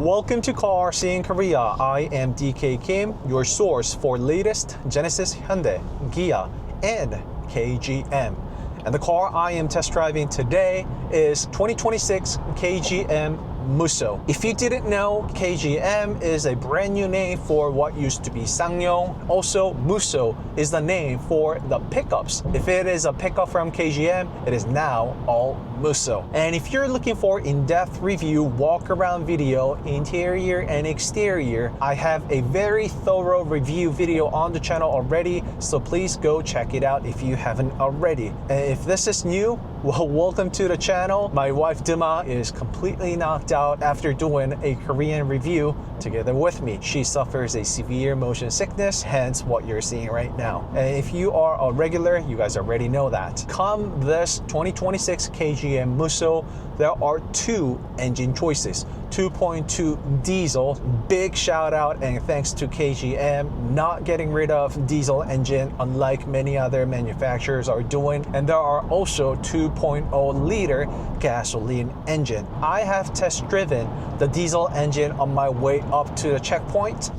Welcome to Car Seeing Korea. I am DK Kim, your source for latest Genesis, Hyundai, Kia, and KGM. And the car I am test driving today is 2026 KGM Musso. If you didn't know, KGM is a brand new name for what used to be Ssangyong. Also, Musso is the name for the pickups. If it is a pickup from KGM, it is now all Musso. And if you're looking for in-depth review, walk-around video, interior and exterior, I have a very thorough review video on the channel already, so please go check it out if you haven't already. And if this is new, well, welcome to the channel. My wife Duma is completely knocked out after doing a Korean review together with me. She suffers a severe motion sickness, hence what you're seeing right now. And if you are a regular, you guys already know that. Come this 2026 KGM Musso, there are two engine choices. 2.2 diesel, big shout out and thanks to KGM not getting rid of diesel engine unlike many other manufacturers are doing. And there are also 2.0 liter gasoline engine. I have test driven the diesel engine on my way up to the checkpoint.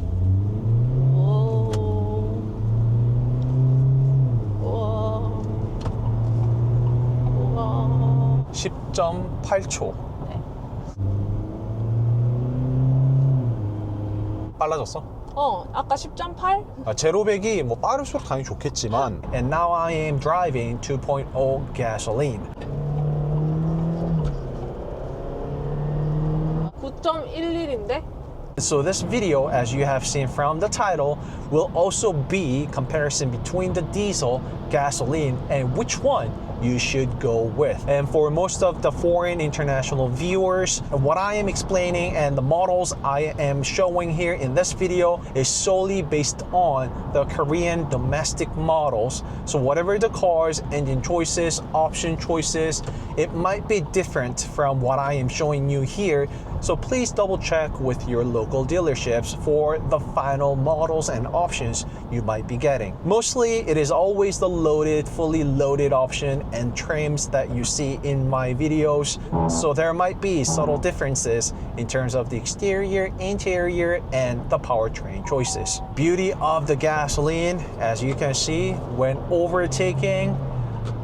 10.8초. 빨라졌어? 아까 10.8? 제로백이 뭐 빠를수록 당연히 좋겠지만 And now I am driving 2.0 gasoline. 9.11인데? So this video, as you have seen from the title, will also be comparison between the diesel, gasoline, and which one you should go with. And for most of the foreign international viewers, what I am explaining and the models I am showing here in this video is solely based on the Korean domestic models. So whatever the car's engine choices, option choices, it might be different from what I am showing you here. So please double check with your local dealerships for the final models and options you might be getting. Mostly it is always the loaded, fully loaded option and trims that you see in my videos. So there might be subtle differences in terms of the exterior, interior, and the powertrain choices. Beauty of the gasoline, as you can see, when overtaking,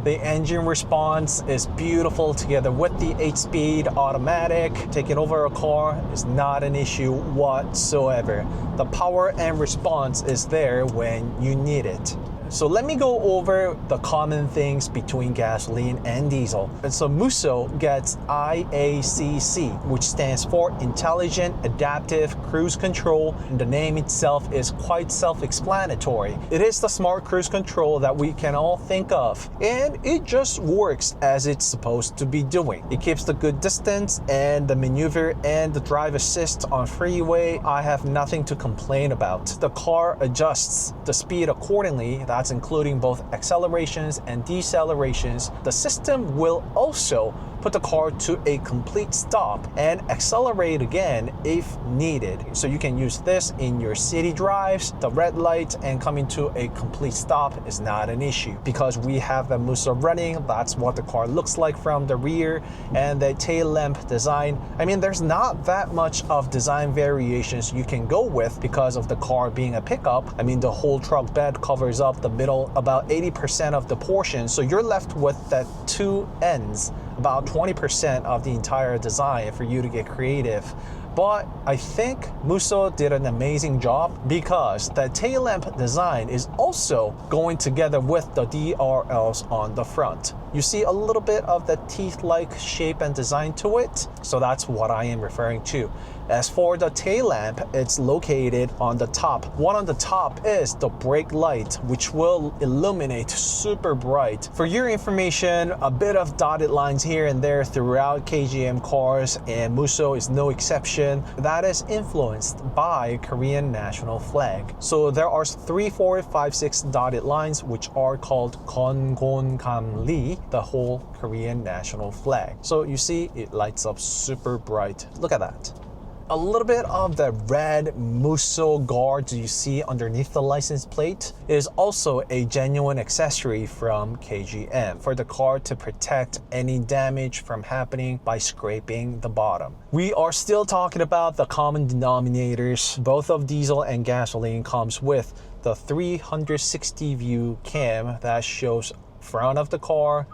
the engine response is beautiful together with the 8-speed automatic. Taking over a car is not an issue whatsoever. The power and response is there when you need it. So let me go over the common things between gasoline and diesel. And so Musso gets IACC, which stands for Intelligent Adaptive Cruise Control. And the name itself is quite self-explanatory. It is the smart cruise control that we can all think of. And it just works as it's supposed to be doing. It keeps the good distance and the maneuver and the drive assist on freeway. I have nothing to complain about. The car adjusts the speed accordingly. That's including both accelerations and decelerations. The system will also put the car to a complete stop and accelerate again if needed. So you can use this in your city drives. The red light and coming to a complete stop is not an issue because we have the Musso running. That's what the car looks like from the rear. And the tail lamp design, I mean, there's not that much of design variations you can go with because of the car being a pickup. I mean, the whole trunk bed covers up the middle about 80% of the portion. So you're left with the two ends, about 20% of the entire design for you to get creative. But I think Musso did an amazing job because the tail lamp design is also going together with the DRLs on the front. You see a little bit of the teeth-like shape and design to it. So that's what I am referring to. As for the tail lamp, it's located on the top. One on the top is the brake light, which will illuminate super bright. For your information, a bit of dotted lines here and there throughout KGM cars, and Musso is no exception. That is influenced by Korean national flag. So there are 3, 4, 5, 6 dotted lines, which are called Kongongamri, the whole Korean national flag. So you see, it lights up super bright. Look at that. A little bit of the red Musso guard you see underneath the license plate is also a genuine accessory from KGM for the car to protect any damage from happening by scraping the bottom. We are still talking about the common denominators. Both of diesel and gasoline comes with the 360 view cam that shows front of the car,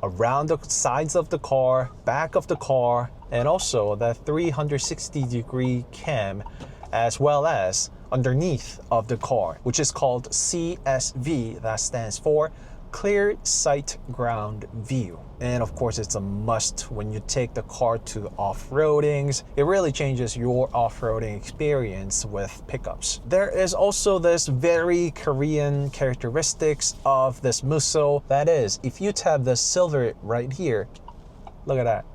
around the sides of the car, back of the car, and also the 360-degree cam as well as underneath of the car, which is called CSV. That stands for Clear Sight Ground View. And of course, it's a must when you take the car to off-roadings. It really changes your off-roading experience with pickups. There is also this very Korean characteristics of this Musso. That is, if you tap the silver right here, look at that.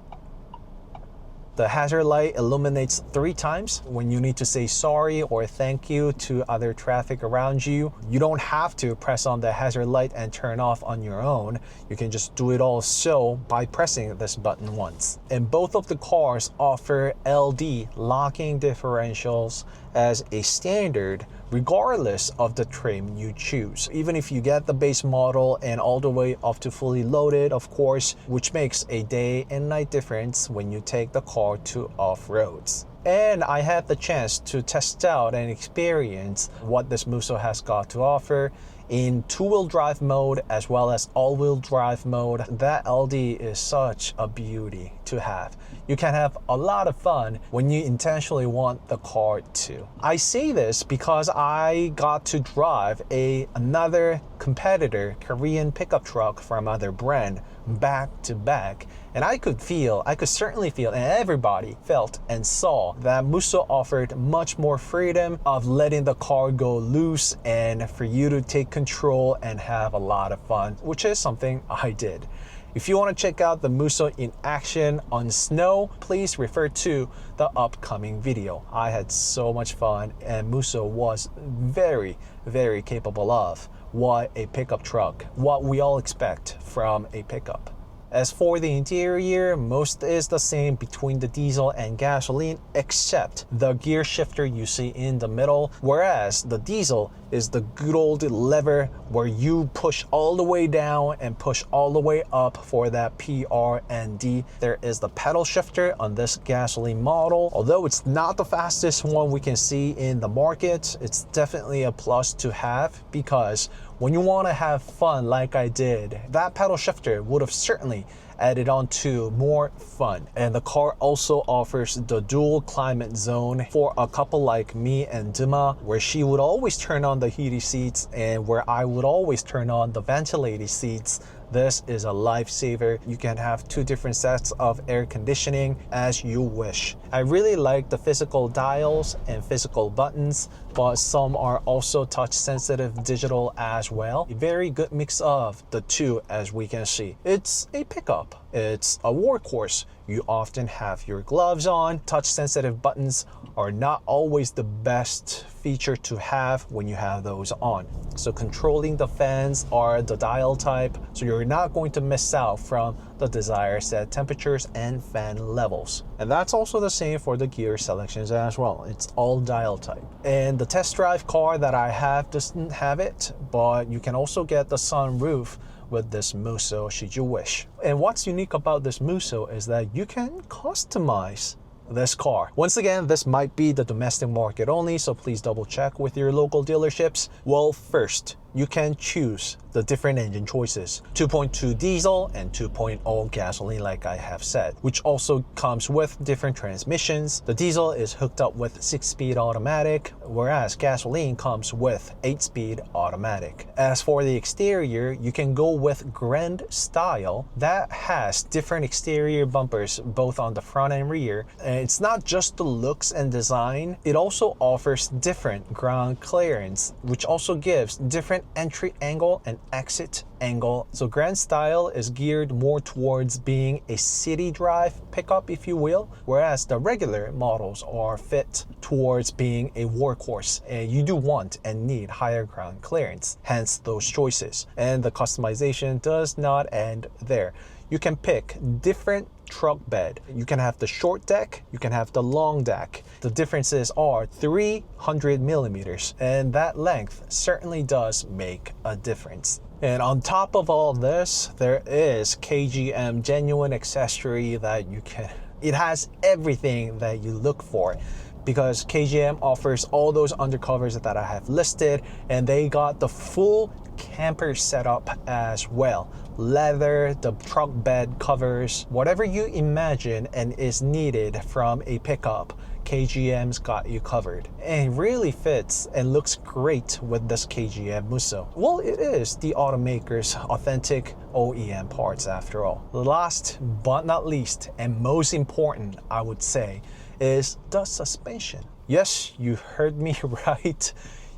The hazard light illuminates 3 times when you need to say sorry or thank you to other traffic around you. You don't have to press on the hazard light and turn off on your own. You can just do it also by pressing this button once. And both of the cars offer LD locking differentials as a standard regardless of the trim you choose. Even if you get the base model and all the way up to fully loaded, of course, which makes a day and night difference when you take the car to off-roads. And I had the chance to test out and experience what this Musso has got to offer in 2-wheel drive mode as well as all-wheel drive mode. That LD is such a beauty to have. You can have a lot of fun when you intentionally want the car to. I say this because I got to drive another competitor Korean pickup truck from another brand back to back, and I could certainly feel, and everybody felt and saw that Musso offered much more freedom of letting the car go loose and for you to take control and have a lot of fun, which is something I did. If you want to check out the Musso in action on snow, please refer to the upcoming video. I had so much fun, and Musso was very, very capable of what a pickup truck, what we all expect from a pickup. As for the interior, most is the same between the diesel and gasoline except the gear shifter you see in the middle, whereas the diesel is the good old lever where you push all the way down and push all the way up for that PR and D. There is the pedal shifter on this gasoline model. Although it's not the fastest one we can see in the market, it's definitely a plus to have, because when you want to have fun like I did, that pedal shifter would have certainly added on to more fun. And the car also offers the dual climate zone for a couple like me and Dima, where she would always turn on the heated seats and where I would always turn on the ventilated seats. This is a lifesaver. You can have 2 different sets of air conditioning as you wish. I really like the physical dials and physical buttons, but some are also touch sensitive digital as well. A very good mix of the two, as we can see. It's a pickup. It's a workhorse. You often have your gloves on. Touch sensitive buttons are not always the best feature to have when you have those on. So controlling the fans are the dial type, so you're not going to miss out from the desired set temperatures and fan levels. And that's also the same for the gear selections as well. It's all dial type. And the test drive car that I have doesn't have it, but you can also get the sunroof with this Musso should you wish. And what's unique about this Musso is that you can customize this car. Once again, this might be the domestic market only, so please double check with your local dealerships. Well, first, you can choose the different engine choices, 2.2 diesel and 2.0 gasoline like I have said, which also comes with different transmissions. The diesel is hooked up with 6-speed automatic, whereas gasoline comes with 8-speed automatic. As for the exterior, you can go with Grand style. That has different exterior bumpers both on the front and rear. And it's not just the looks and design, it also offers different ground clearance, which also gives different entry angle and exit angle. So Grand style is geared more towards being a city drive pickup, if you will, whereas the regular models are fit towards being a workhorse, and you do want and need higher ground clearance, hence those choices. And the customization does not end there. you can pick different truck bed. You can have the short deck, you can have the long deck. The differences are 300 millimeters, and that length certainly does make a difference. And on top of all this, there is KGM genuine accessory that you can, it has everything that you look for, because KGM offers all those undercovers that I have listed, and they got the full camper setup as well. Leather, the truck bed covers, whatever you imagine and is needed from a pickup, KGM's got you covered. And it really fits and looks great with this KGM Musso. Well, it is the automaker's authentic OEM parts after all. Last but not least, and most important, I would say, is the suspension. Yes, you heard me right.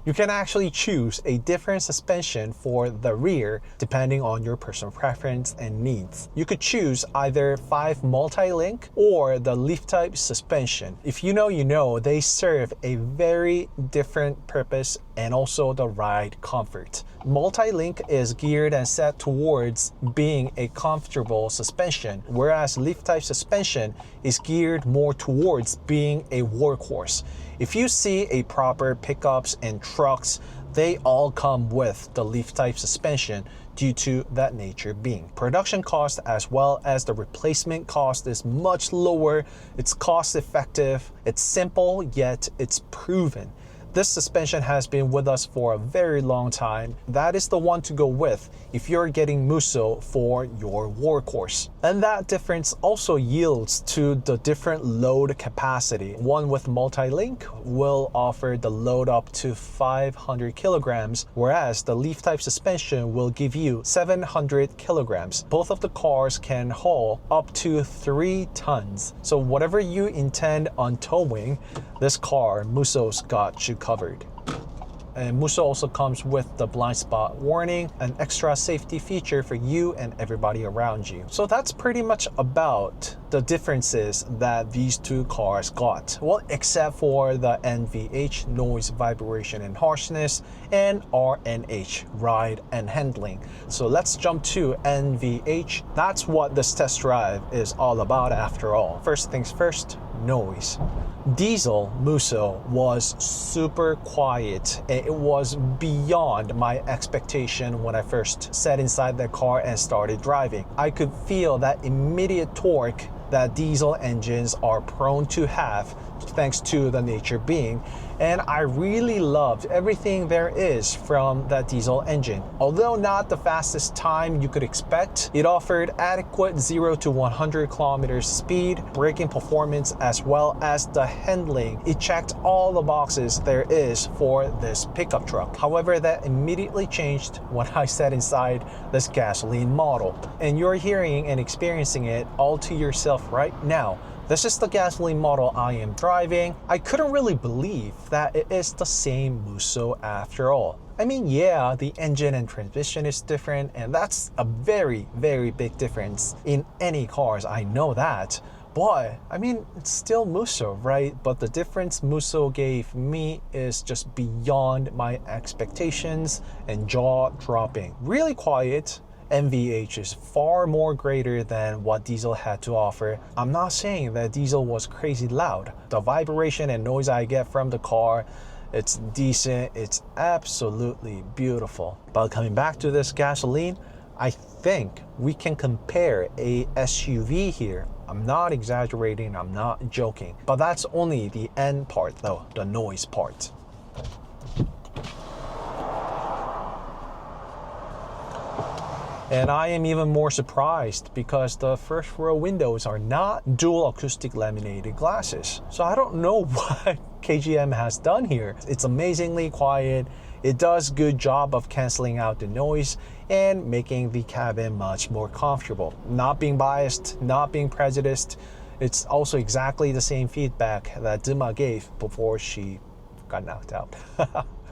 You can actually choose a different suspension for the rear depending on your personal preference and needs. You could choose either 5 multi-link or the leaf type suspension. If you know, you know, they serve a very different purpose and also the ride comfort. Multi-link is geared and set towards being a comfortable suspension, whereas leaf type suspension is geared more towards being a workhorse. If you see a proper pickups and trucks, they all come with the leaf type suspension due to that nature being. Production cost as well as the replacement cost is much lower. It's cost effective, it's simple, yet it's proven. This suspension has been with us for a very long time. That is the one to go with if you're getting Musso for your workhorse. And that difference also yields to the different load capacity. One with multi-link will offer the load up to 500 kilograms, whereas the leaf type suspension will give you 700 kilograms. Both of the cars can haul up to 3 tons. So whatever you intend on towing, this car, Musso's got you covered. And Musso also comes with the blind spot warning, an extra safety feature for you and everybody around you. So that's pretty much about the differences that these two cars got. Well, except for the NVH, noise, vibration, and harshness, and RNH, ride and handling. So let's jump to NVH. That's what this test drive is all about after all. First things first, noise. Diesel Musso was super quiet. It was beyond my expectation when I first sat inside the car and started driving. I could feel that immediate torque that diesel engines are prone to have thanks to the nature being, and I really loved everything there is from that diesel engine. Although not the fastest time you could expect, it offered adequate 0 to 100 kilometers speed, braking performance, as well as the handling. It checked all the boxes there is for this pickup truck. However, that immediately changed when I sat inside this gasoline model, and you're hearing and experiencing it all to yourself right now. This is the gasoline model I am driving. I couldn't really believe that it is the same Musso after all. I mean, yeah, the engine and transmission is different, and that's a very, very big difference in any cars, I know that. But, I mean, it's still Musso, right? But the difference Musso gave me is just beyond my expectations and jaw-dropping. Really quiet. NVH is far more greater than what diesel had to offer. I'm not saying that diesel was crazy loud. The vibration and noise I get from the car, it's decent, it's absolutely beautiful. But coming back to this gasoline, I think we can compare a SUV here. I'm not exaggerating, I'm not joking. But that's only the end part though, the noise part. And I am even more surprised because the first row windows are not dual acoustic laminated glasses. So I don't know what KGM has done here. It's amazingly quiet. It does good job of canceling out the noise and making the cabin much more comfortable. Not being biased, not being prejudiced. It's also exactly the same feedback that Dima gave before she got knocked out.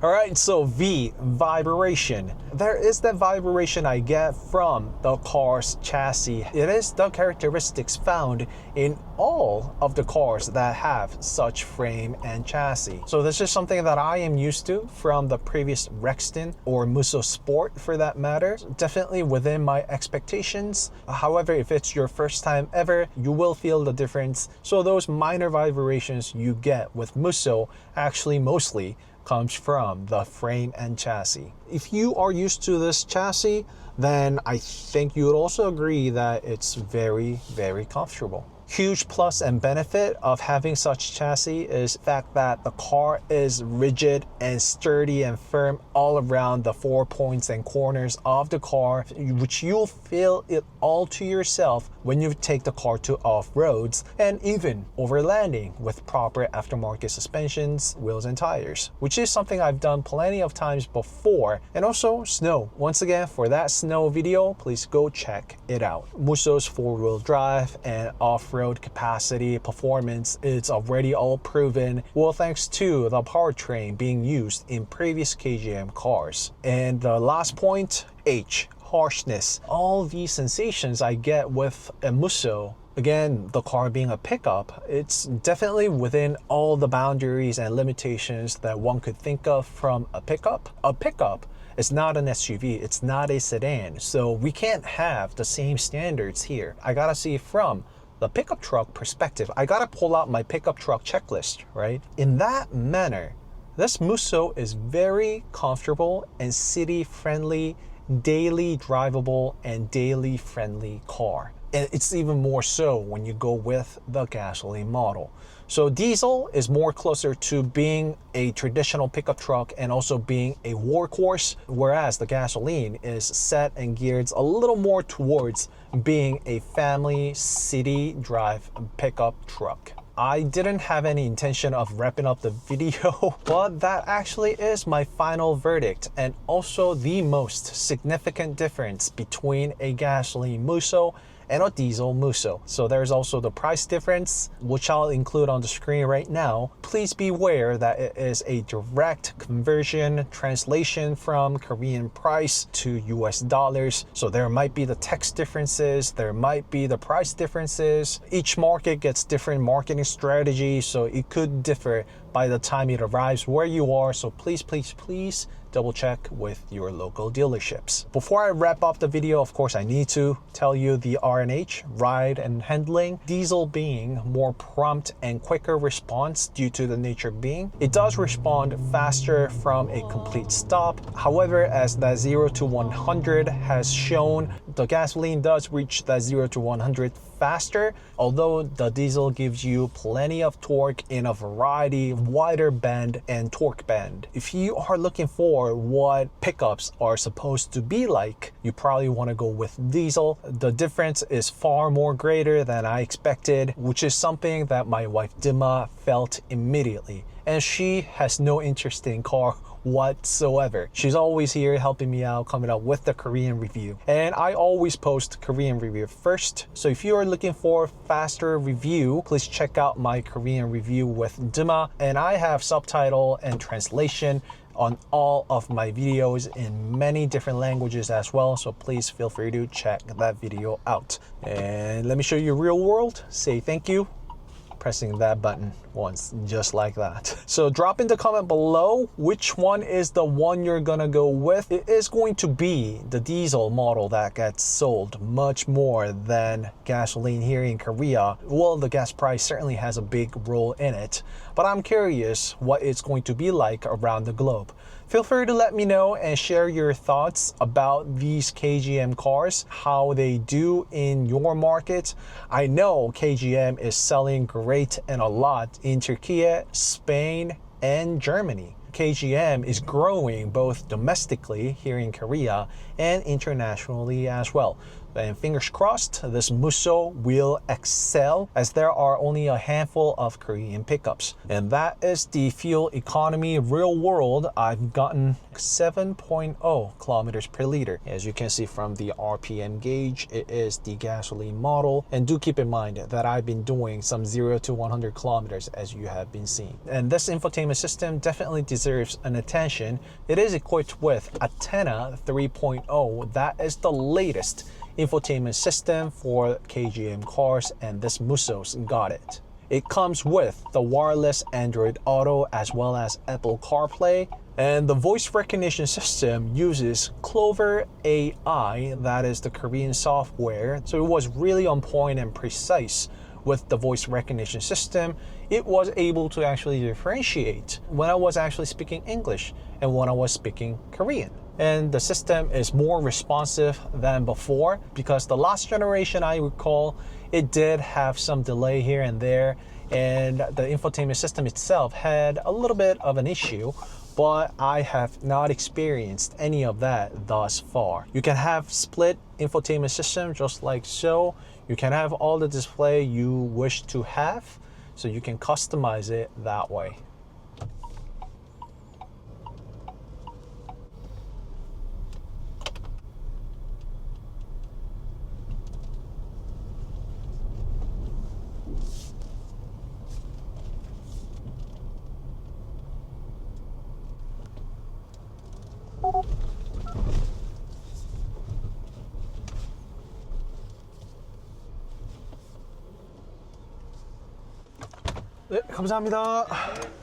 All right, so V, vibration. There is that vibration I get from the car's chassis. It is the characteristics found in all of the cars that have such frame and chassis. So this is something that I am used to from the previous Rexton or Musso Sport for that matter. Definitely within my expectations. However, if it's your first time ever, you will feel the difference. So those minor vibrations you get with Musso actually mostly comes from the frame and chassis. If you are used to this chassis, then I think you would also agree that it's very, very comfortable. Huge plus and benefit of having such chassis is the fact that the car is rigid and sturdy and firm all around the 4 points and corners of the car, which you'll feel it all to yourself when you take the car to off-roads and even over landing with proper aftermarket suspensions, wheels and tires, which is something I've done plenty of times before. And also snow. Once again, for that snow video, please go check it out. Musso's four-wheel drive and off-road capacity, performance, it's already all proven. Well, thanks to the powertrain being used in previous KGM cars. And the last point, H, harshness. All these sensations I get with a Musso, again, the car being a pickup, it's definitely within all the boundaries and limitations that one could think of from a pickup. A pickup is not an SUV, it's not a sedan, so we can't have the same standards here. I gotta see from the pickup truck perspective. I gotta pull out my pickup truck checklist, right? In that manner, this Musso is very comfortable and city-friendly, daily drivable and daily friendly car. And it's even more so when you go with the gasoline model. So diesel is more closer to being a traditional pickup truck and also being a workhorse, whereas the gasoline is set and geared a little more towards being a family city drive pickup truck. I didn't have any intention of wrapping up the video, but that actually is my final verdict and also the most significant difference between a gasoline Musso and a diesel Musso. So there's also the price difference, which I'll include on the screen right now. Please be aware that it is a direct conversion translation from Korean price to US dollars. So there might be the text differences, there might be the price differences. Each market gets different marketing strategies, so it could differ by the time it arrives where you are. So please, please, please double check with your local dealerships. Before I wrap up the video, of course, I need to tell you the RNH, ride and handling. Diesel being more prompt and quicker response due to the nature being. It does respond faster from a complete stop. However, as that 0 to 100 has shown, the gasoline does reach that 0 to 100 faster, although the diesel gives you plenty of torque in a variety of wider band and torque band. If you are looking for what pickups are supposed to be like, you probably want to go with diesel. The difference is far more greater than I expected, which is something that my wife Dima felt immediately. And she has no interest in car whatsoever. She's always here helping me out, coming up with the Korean review. And I always post Korean review first. So if you are looking for faster review, please check out my Korean review with Dima. And I have subtitle and translation on all of my videos in many different languages as well. So please feel free to check that video out. And let me show you real world. Say thank you. Pressing that button once, just like that. So drop in the comment below which one is the one you're gonna go with. It is going to be the diesel model that gets sold much more than gasoline here in Korea. Well, the gas price certainly has a big role in it, but I'm curious what it's going to be like around the globe. Feel free to let me know and share your thoughts about these KGM cars, how they do in your market. I know KGM is selling great and a lot in Turkey, Spain, and Germany. KGM is growing both domestically here in Korea and internationally as well. And fingers crossed, this Musso will excel as there are only a handful of Korean pickups. And that is the fuel economy real world. I've gotten 7.0 kilometers per liter. As you can see from the RPM gauge, it is the gasoline model. And do keep in mind that I've been doing some 0 to 100 kilometers as you have been seeing. And this infotainment system definitely deserves an attention. It is equipped with Antenna 3.0. That is the latest infotainment system for KGM cars, and this Musos got it. It comes with the wireless Android Auto as well as Apple CarPlay, and the voice recognition system uses Clover AI, that is the Korean software. So it was really on point and precise with the voice recognition system. It was able to actually differentiate when I was actually speaking English and when I was speaking Korean. And the system is more responsive than before, because the last generation, I recall, it did have some delay here and there, and the infotainment system itself had a little bit of an issue, but I have not experienced any of that thus far. You can have split infotainment system just like so. You can have all the display you wish to have, so you can customize it that way. 네, 감사합니다.